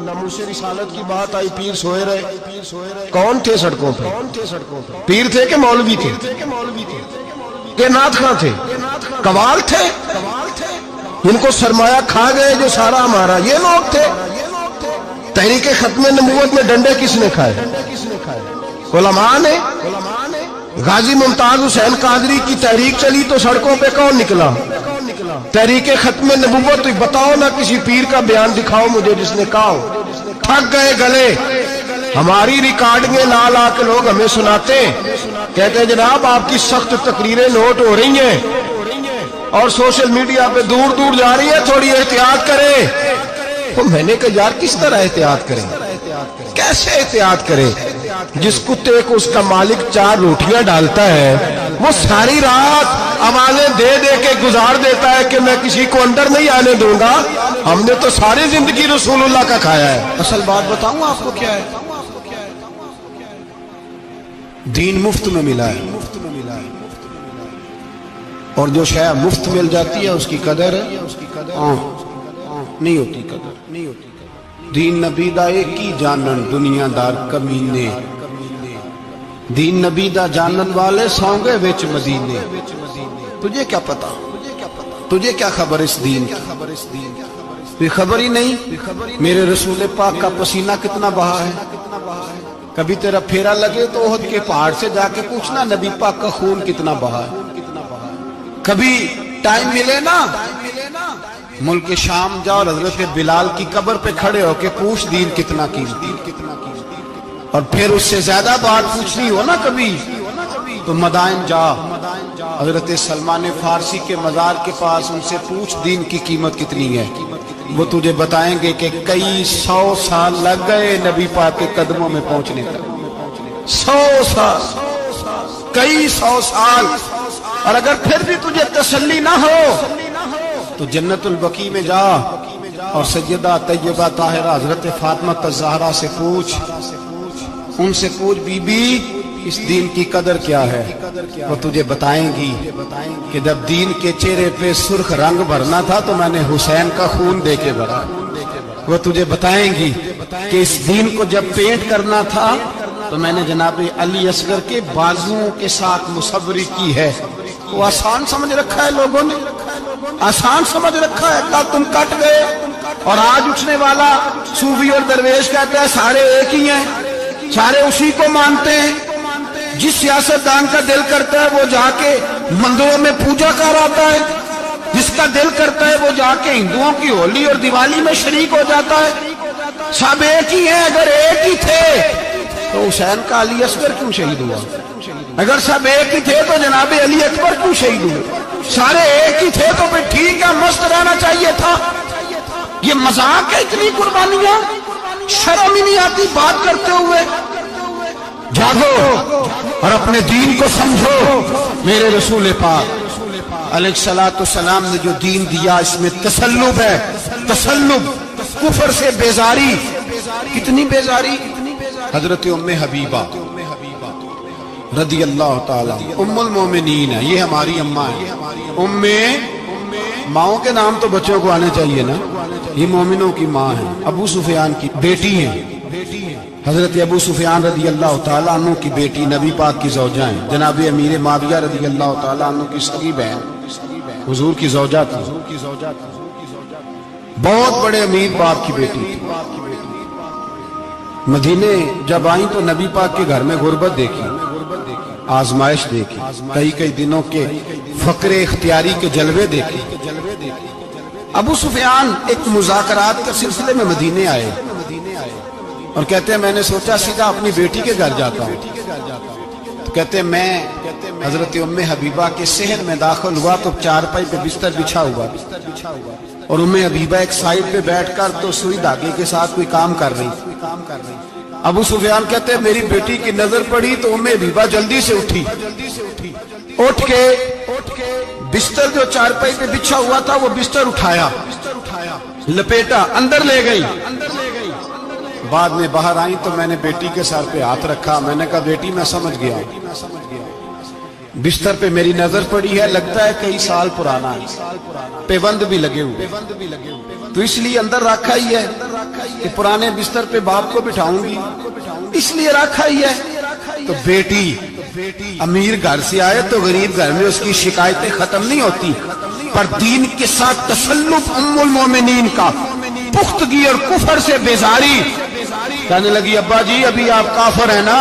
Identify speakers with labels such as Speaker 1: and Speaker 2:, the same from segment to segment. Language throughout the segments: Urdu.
Speaker 1: ناموس رسالت کی بات آئی، پیر سوئے رہے. کون تھے سڑکوں پہ؟ پیر تھے کہ مولوی تھے کہ نعت خواں تھے؟ قوال تھے؟ ان کو سرمایہ کھا گئے جو سارا ہمارا، یہ لوگ تھے. تحریک ختم نبوت میں ڈنڈے کس نے کھائے؟ علماء نے. غازی ممتاز حسین قادری کی تحریک چلی تو سڑکوں پہ کون نکلا؟ تحریک ختم نبوت. بتاؤ نا کسی پیر کا بیان دکھاؤ مجھے جس نے کہا ہو. تھک گئے گلے. ہماری ریکارڈنگیں لا لا کے لوگ ہمیں سناتے ہیں، کہتے ہیں جناب آپ کی سخت تقریریں نوٹ ہو رہی ہیں اور سوشل میڈیا پہ دور دور جا رہی ہے، تھوڑی احتیاط کریں. تو میں نے کہا یار کس طرح احتیاط کریں؟ کیسے احتیاط کریں؟ جس کتے کو اس کا مالک 4 روٹیاں ڈالتا ہے وہ ساری رات آوازیں دے دے کے گزار دیتا ہے کہ میں کسی کو اندر نہیں آنے دوں گا. ہم نے تو ساری زندگی رسول اللہ کا کھایا ہے. اصل بات بتاؤں آپ کو کیا ہے؟ دین مفت میں ملا ہے، اور جو شے مفت مل جاتی ہے اس کی قدر نہیں ہوتی. دین نبی دا ایک ہی جانن دنیا دار کمینے، دین نبی دا جانن والے سونگے وچ مدینے. تجھے کیا پتا؟ تجھے کیا خبر اس دین کی؟ خبر ہی نہیں. میرے رسول پاک کا پسینہ کتنا بہا ہے. کبھی تیرا پھیرا لگے تو احد کے پہاڑ سے جا کے پوچھنا نبی پاک کا خون کتنا بہا ہے. کبھی ٹائم ملے نا ملک شام جاؤ اور حضرت بلال کی قبر پہ کھڑے ہو کے پوچھ دین کتنا قیمتی. اور پھر اس سے زیادہ بات پوچھنی ہو نا کبھی تو مدائن جا، حضرت سلمان فارسی کے مزار کے پاس ان سے پوچھ دین کی قیمت کتنی ہے. وہ تجھے بتائیں گے کہ کئی 100 سال لگ گئے نبی پاک کے قدموں میں پہنچنے تک. 100 سال، کئی 100 سال. اور اگر پھر بھی تجھے تسلی نہ ہو تو جنت البقیع میں جا اور سیدہ طیبہ طاہرہ حضرت فاطمہ الزہرا سے پوچھ. ان سے پوچھ بی بی اس دین کی قدر کیا ہے. وہ تجھے بتائیں گی کہ جب دین کے چہرے پہ سرخ رنگ بھرنا تھا تو میں نے حسین کا خون دے کے بھرا. وہ تجھے بتائیں گی کہ اس دین کو جب پینٹ کرنا تھا تو میں نے جناب علی اصغر کے بازوؤں کے ساتھ مصوری کی ہے. وہ آسان سمجھ رکھا ہے لوگوں نے، آسان سمجھ رکھا ہے. کل تم کٹ گئے اور آج اٹھنے والا صوفی اور درویش کہتا ہے سارے ایک ہی ہیں، سارے اسی کو مانتے ہیں. جس سیاستدان کا دل کرتا ہے وہ جا کے مندروں میں پوجا کر آتا ہے، جس کا دل کرتا ہے وہ جا کے ہندوؤں کی ہولی اور دیوالی میں شریک ہو جاتا ہے. سب ایک ہی ہیں. اگر ایک ہی تھے تو حسین کا علی اصغر کیوں شہید ہوا؟ اگر سب ایک ہی تھے تو جناب علی اکبر کیوں شہید ہوئے؟ سارے ایک ہی تھے تو پھر ٹھیک ہے مست رہنا چاہیے تھا. یہ مذاق ہے اتنی قربانیاں؟ شرم ہی نہیں آتی بات کرتے ہوئے؟ جاگو اور اپنے دین کو سمجھو. میرے رسول پاک علیہ الصلوۃ والسلام نے جو دین دیا اس میں تسلب ہے. تسلب، کفر سے بیزاری. کتنی بیزاری؟ حضرت ام حبیبہ رضی اللہ تعالی ام المومنین ہے، یہ ہماری اماں ہے. ماؤں کے نام تو بچوں کو آنے چاہیے نا. یہ مومنوں کی ماں ہے، ابو سفیان کی بیٹی ہے. حضرت ابو سفیان رضی اللہ تعالیٰ عنہ کی بیٹی نبی پاک کی زوجہ ہیں. جناب امیر معاویہ رضی اللہ تعالیٰ عنہ کی سگی بہن حضور کی زوجہ تھی. بہت بڑے امیر باپ کی بیٹی تھی. مدینے جب آئیں تو نبی پاک کے گھر میں غربت دیکھی، آزمائش دیکھی، کئی دنوں کے فقر اختیاری کے جلوے دیکھے. ابو سفیان ایک مذاکرات کے سلسلے میں مدینے آئے اور کہتے ہیں میں نے سوچا سیدھا اپنی بیٹی کے گھر جاتا ہوں. تو کہتے ہیں میں حضرت ام حبیبہ کے صحن میں داخل ہوا تو چارپائی پہ بستر بچھا ہوا اور ام حبیبہ ایک سائیڈ پہ بیٹھ کر تو سوئی دھاگے کے ساتھ کوئی کام کر رہی. ابو سفیان کہتے ہیں میری بیٹی کی نظر پڑی تو ام حبیبہ جلدی سے اٹھی. اٹھ کے بستر جو چارپائی پہ بچھا ہوا تھا وہ بستر اٹھایا، لپیٹا، اندر لے گئی. بعد میں باہر آئیں تو میں نے بیٹی کے سر پہ ہاتھ رکھا. میں نے کہا بیٹی میں سمجھ گیا، بستر پہ میری نظر پڑی ہے، لگتا ہے کئی سال پرانا ہے، پیوند بھی لگے ہوئے. تو اس لیے اندر رکھا ہی ہے کہ پرانے بستر پہ باپ کو بٹھاؤں گی، اس لیے رکھا ہی ہے۔ تو بیٹی امیر گھر سے آئے تو غریب گھر میں اس کی شکایتیں ختم نہیں ہوتی، پر دین کے ساتھ تسلط ام المومنین کا، پختگی اور کفر سے بیزاری۔ کہنے لگی ابا جی ابھی آپ کافر ہیں نا،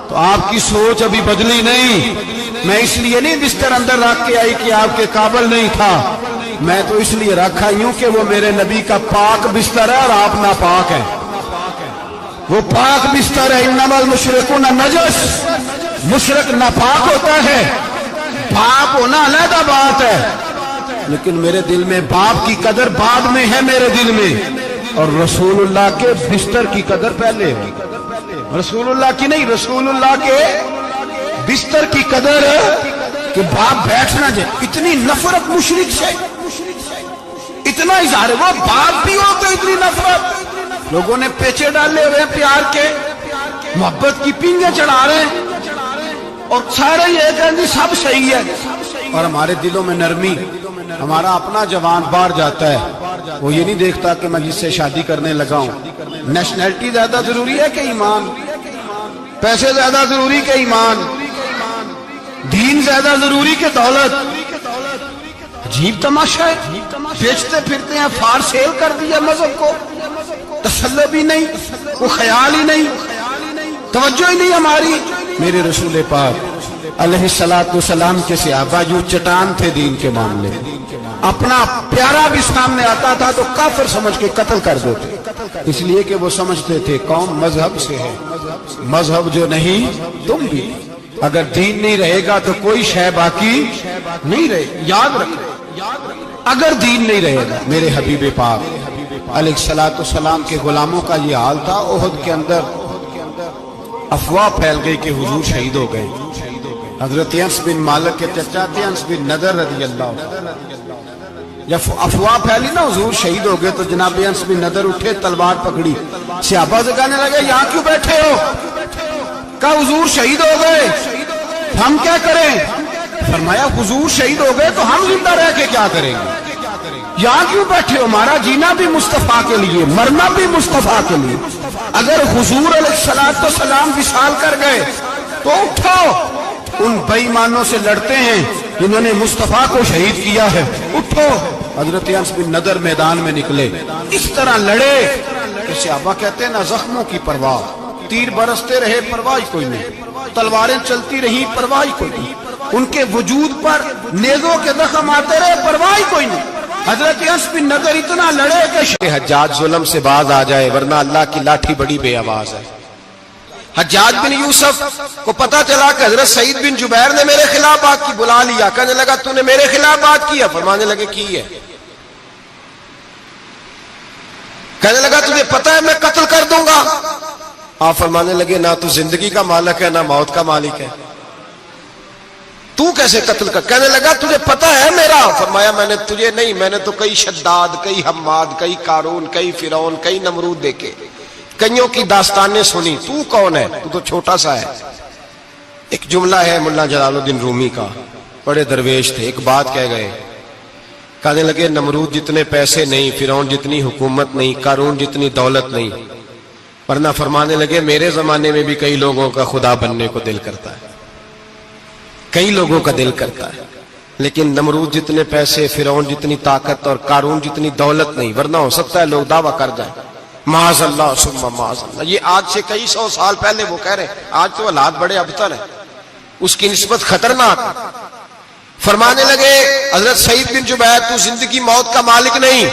Speaker 1: تو آپ کی سوچ ابھی بدلی نہیں، میں اس لیے نہیں بستر اندر رکھ کے آئی کہ آپ کے قابل نہیں تھا، میں تو اس لیے رکھا ہوں کہ وہ میرے نبی کا پاک بستر ہے اور آپ ناپاک ہیں۔ وہ پاک بستر ہے، انما المشرکون نجس، مشرک ناپاک ہوتا ہے، پاک ہونا علیحدہ بات ہے، لیکن میرے دل میں باپ کی قدر بعد میں ہے میرے دل میں، اور رسول اللہ کے بستر کی قدر پہلے ہے۔ رسول اللہ کی نہیں، رسول اللہ کے بستر کی قدر ہے کہ باپ بیٹھنا جائے۔ اتنی نفرت مشرک سے، اتنا اظہار، وہ باپ بھی ہو تو اتنی نفرت۔ لوگوں نے پیچے ڈالے ہوئے پیار کے، محبت کی پینگیں چڑھا رہے ہیں، اور سارے یہ کہیں گے سب صحیح ہے، اور ہمارے دلوں میں نرمی، ہمارا اپنا جوان باہر جاتا ہے، وہ یہ نہیں دیکھتا کہ میں جس سے شادی کرنے لگا ہوں نیشنلٹی زیادہ ضروری ہے کہ ایمان، پیسے زیادہ ضروری کہ ایمان، دین زیادہ ضروری کہ دولت۔ عجیب تماشا ہے، بیچتے پھرتے ہیں، فار سیل کر دیا مذہب کو، تسلی بھی نہیں، کوئی خیال ہی نہیں، توجہ ہی نہیں ہماری۔ میرے رسول پاک علیہ السلام کے صحابہ جو چٹان تھے دین کے معاملے، اپنا پیارا بھی سامنے آتا تھا تو کافر سمجھ کے قتل کر دیتے، اس لیے کہ وہ سمجھتے تھے قوم مذہب سے ہے، مذہب جو نہیں تم بھی، اگر دین نہیں رہے گا تو کوئی شے باقی نہیں رہے۔ یاد رکھو اگر دین نہیں رہے گا، میرے حبیب پاک علیہ السلام کے غلاموں کا یہ حال تھا۔ احد کے اندر افواہ پھیل گئی کہ حضور شہید ہو گئے، حضرت انس بن مالک کے چچا تھے انس بن نضر رضی اللہ عنہ، جب افواہ پھیلی نا حضور شہید ہو گئے تو جناب انس بن نضر اٹھے، تلوار پکڑی، صحابہ سے کہنے لگے یہاں کیوں بیٹھے ہو؟ کہا حضور شہید ہو گئے، ہم کیا کریں؟ فرمایا حضور شہید ہو گئے تو ہم زندہ رہ کے کیا کریں گے؟ یہاں کیوں بیٹھے ہو؟ ہمارا جینا بھی مصطفیٰ کے لیے، مرنا بھی مصطفیٰ کے لیے، اگر حضور علیہ السلام وصال کر گئے تو اٹھو، ان بے ایمانوں سے لڑتے ہیں جنہوں نے مصطفیٰ کو شہید کیا ہے، اٹھو۔ حضرت انس بن نضر میدان میں نکلے، اس طرح لڑے کہ صحابہ کہتے ہیں نہ زخموں کی پرواہ، تیر برستے رہے پرواہ کوئی نہیں، تلواریں چلتی رہی پرواہ کوئی نہیں، ان کے وجود پر نیزوں کے زخم آتے رہے پرواہ کوئی نہیں۔ حضرت انس بن نضر اتنا لڑے کہ حجاج ظلم سے باز آ جائے ورنہ اللہ کی لاٹھی بڑی بے آواز ہے۔ حجاج بن یوسف کو پتا چلا کہ حضرت سعید بن جبیر نے میرے خلاف بات کی، بلا لیا، کہنے لگا تو نے میرے خلاف بات کی ہے؟ فرمانے لگے کی ہے۔ کہنے لگا تجھے پتا ہے میں قتل کر دوں گا؟ آپ فرمانے لگے نہ تو زندگی کا مالک ہے نہ موت کا مالک ہے، تو کیسے قتل کر؟ کہنے لگا تجھے پتا ہے میرا؟ فرمایا میں نے تجھے نہیں، میں نے تو کئی شداد، کئی حماد، کئی قارون، کئی فرعون، کئی نمرود دیکھے، کئیوں کی داستانیں سنی، تو کون ہے؟ تو تو چھوٹا سا ہے۔ ایک جملہ ہے ملا جلال الدین رومی کا، بڑے درویش تھے، ایک بات کہہ گئے، کہنے لگے نمرود جتنے پیسے نہیں، فرعون جتنی حکومت نہیں، قارون جتنی دولت نہیں، ورنہ فرمانے لگے میرے زمانے میں بھی کئی لوگوں کا خدا بننے کو دل کرتا ہے، کئی لوگوں کا دل کرتا ہے، لیکن نمرود جتنے پیسے، فرعون جتنی طاقت اور قارون جتنی دولت نہیں، ورنہ ہو سکتا ہے لوگ دعویٰ کر جائیں معاذ اللہ ثم معاذ اللہ۔ یہ آج سے کئی سو سال پہلے وہ کہہ رہے ہیں، آج تو حالات بڑے ابتر ہیں، اس کی نسبت خطرناک۔ فرمانے لگے حضرت سعید بن جبیر تو زندگی موت کا مالک نہیں۔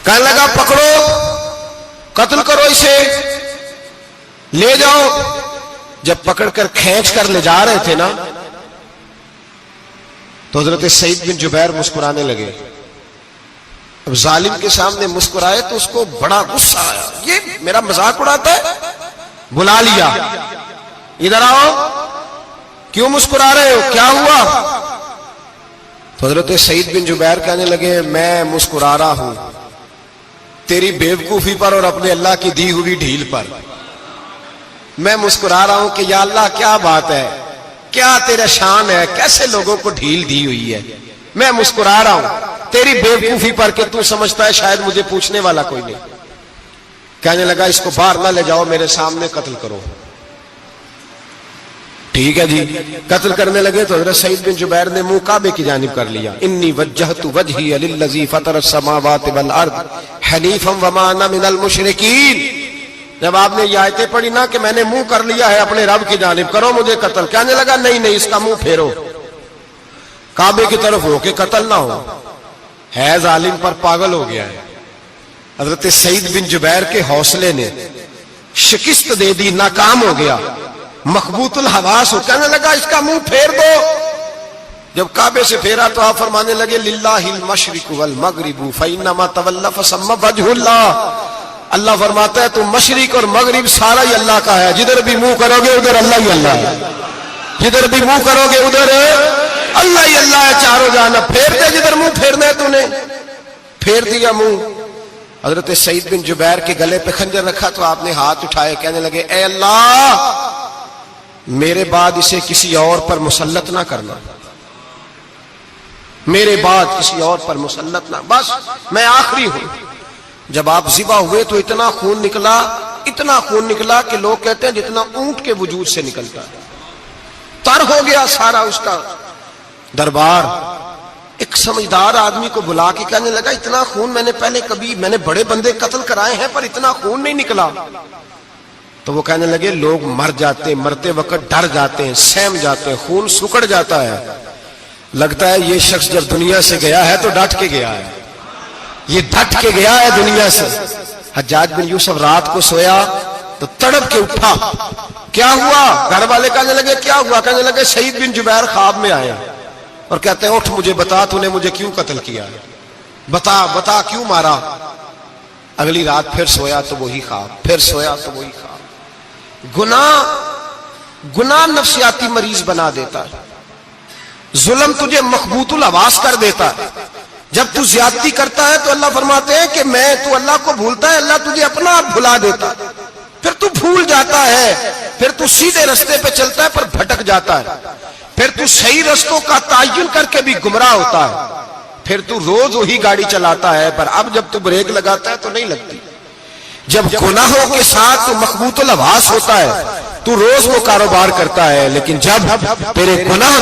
Speaker 1: کہنے لگا پکڑو، قتل کرو اسے، لے جاؤ۔ جب پکڑ کر کھینچ کر لے جا رہے تھے نا تو حضرت سعید بن جبیر مسکرانے لگے۔ اب ظالم کے سامنے مسکرائے تو اس کو بڑا غصہ آیا، یہ میرا مذاق اڑاتا ہے، بلا لیا، ادھر آؤ، کیوں مسکرا رہے ہو، کیا ہوا؟ تو حضرت سعید بن جبیر کہنے لگے میں مسکرا رہا ہوں تیری بیوقوفی پر اور اپنے اللہ کی دی ہوئی ڈھیل پر، میں مسکرا رہا ہوں کہ یا اللہ کیا بات ہے، کیا تیرا شان ہے، کیسے لوگوں کو ڈھیل دی ہوئی ہے، میں مسکرا رہا ہوں تیری بیوقوفی پر کہ تو سمجھتا ہے شاید مجھے پوچھنے والا کوئی نہیں. کہنے لگا اس کو باہر نہ لے جاؤ, میرے سامنے قتل کرو. ٹھیک ہے جی, قتل کرنے لگے تو حضرت سعید بن جبیر نے منہ کعبے کی جانب کر لیا. انی وجہت وجہی للذی فطر السماوات والارض حنیفا وما انا من المشرکین. جب آپ نے یہ آیتیں پڑھی نا کہ میں نے منہ کر لیا ہے اپنے رب کی جانب, کرو مجھے قتل, کہنے لگا نہیں نہیں اس کا منہ پھیرو, کعبے کی طرف ہو کے قتل نہ ہو. ہے ظالم پر پاگل ہو گیا ہے. حضرت سعید بن جبیر کے حوصلے نے شکست دے دی, ناکام ہو گیا, مخبوط الحواس ہو. کہنے لگا اس کا منہ پھیر دو. جب کعبے سے پھیرا تو آپ فرمانے لگے للہ المشرق والمغرب فانما تولى فثم وجه اللہ. اللہ فرماتا ہے تو مشرق اور مغرب سارا ہی اللہ کا ہے, جدھر بھی منہ کرو گے ادھر اللہ ہی اللہ ہے, جدھر بھی منہ کرو گے ادھر اللہ ہی اللہ ہے چاروں جانب. پھیر دے جدھر منہ پھیرنا ہے تو نے, پھیر دیا منہ. حضرت سعید بن جبیر کے گلے پہ خنجر رکھا تو آپ نے ہاتھ اٹھائے, کہنے لگے اے اللہ میرے بعد اسے کسی اور پر مسلط نہ کرنا, میرے بعد کسی اور پر مسلط نہ, بس میں آخری ہوں. جب آپ ذبح ہوئے تو اتنا خون نکلا کہ لوگ کہتے ہیں جتنا اونٹ کے وجود سے نکلتا ہے. تر ہو گیا سارا اس کا دربار. ایک سمجھدار آدمی کو بلا کے کہنے لگا اتنا خون میں نے بڑے بندے قتل کرائے ہیں پر اتنا خون نہیں نکلا. تو وہ کہنے لگے لوگ مر جاتے, مرتے وقت ڈر جاتے ہیں, سہم جاتے ہیں, خون سکڑ جاتا ہے. لگتا ہے یہ شخص جب دنیا سے گیا ہے تو ڈٹ کے گیا ہے, یہ ڈٹ کے گیا ہے دنیا سے. حجاج بن یوسف رات کو سویا تو تڑپ کے اٹھا, کیا ہوا؟ گھر والے کہنے لگے کیا ہوا؟ کہنے لگے سعید بن جبیر خواب میں آئے اور کہتے ہیں اٹھ مجھے بتا تو نے مجھے کیوں قتل کیا, بتا کیوں مارا. اگلی رات پھر سویا تو وہی خواب, پھر سویا تو وہی خواب. گناہ نفسیاتی مریض بنا دیتا ہے, ظلم تجھے مخبوط الحواس کر دیتا ہے. جب تو زیادتی کرتا ہے تو اللہ فرماتے ہیں کہ تو اللہ کو بھولتا ہے, اللہ تجھے اپنا آپ بھلا دیتا ہے. پھر تو بھول جاتا ہے, پھر تو سیدھے رستے پہ چلتا ہے پر بھٹک جاتا ہے, پھر تو صحیح رستوں کا تعین کر کے بھی گمراہ ہوتا ہے, پھر تو روز وہی گاڑی چلاتا ہے پر اب جب تو بریک لگاتا ہے تو نہیں لگتی. جب گناہوں کے ساتھ تو مخبوط الحواس ہوتا ہے تو روز وہ کاروبار کرتا ہے, لیکن جب تیرے گناہ